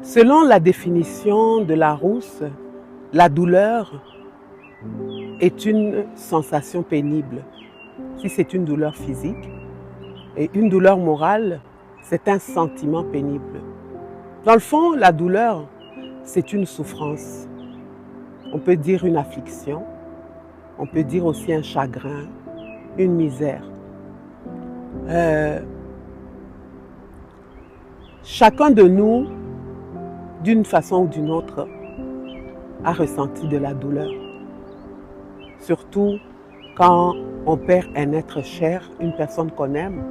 Selon la définition de Larousse, la douleur est une sensation pénible. Si c'est une douleur physique, et une douleur morale, c'est un sentiment pénible. Dans le fond, la douleur, c'est une souffrance. On peut dire une affliction, on peut dire aussi un chagrin, une misère. Chacun de nous, d'une façon ou d'une autre, a ressenti de la douleur. Surtout quand on perd un être cher, une personne qu'on aime.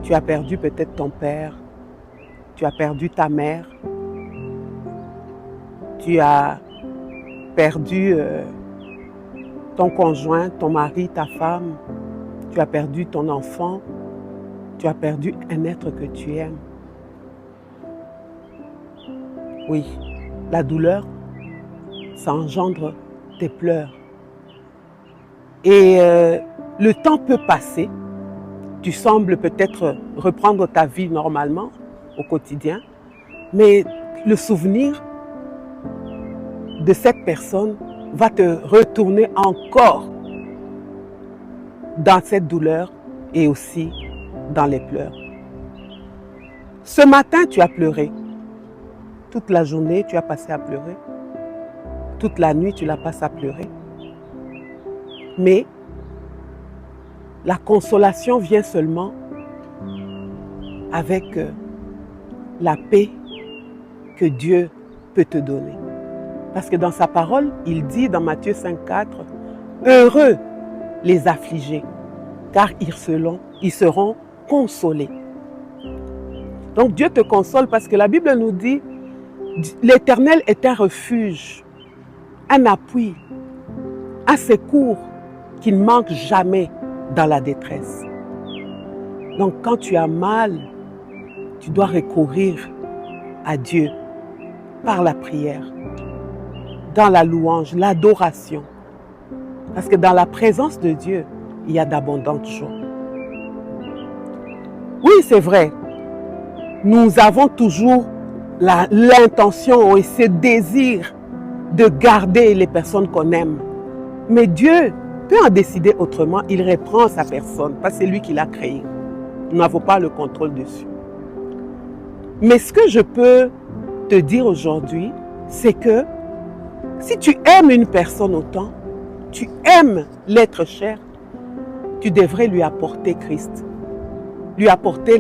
Tu as perdu peut-être ton père, tu as perdu ta mère, tu as perdu ton conjoint, ton mari, ta femme, tu as perdu ton enfant, tu as perdu un être que tu aimes. Oui, la douleur, ça engendre des pleurs. Et le temps peut passer, tu sembles peut-être reprendre ta vie normalement au quotidien, mais le souvenir de cette personne va te retourner encore dans cette douleur et aussi dans les pleurs. Ce matin, tu as pleuré. Toute la journée, tu as passé à pleurer. Toute la nuit, tu la passes à pleurer. Mais la consolation vient seulement avec la paix que Dieu peut te donner. Parce que dans sa parole, il dit dans Matthieu 5,4, « Heureux les affligés, car ils seront consolés. » Donc Dieu te console parce que la Bible nous dit, l'Éternel est un refuge, un appui, un secours qui ne manque jamais dans la détresse. Donc quand tu as mal, tu dois recourir à Dieu par la prière, dans la louange, l'adoration. Parce que dans la présence de Dieu, il y a d'abondantes joies. Oui, c'est vrai, nous avons toujours l'intention et ce désir de garder les personnes qu'on aime. Mais Dieu peut en décider autrement, il reprend sa personne, parce que c'est lui qui l'a créé. Nous n'avons pas le contrôle dessus. Mais ce que je peux te dire aujourd'hui, c'est que si tu aimes une personne autant, tu aimes l'être cher, tu devrais lui apporter Christ, lui apporter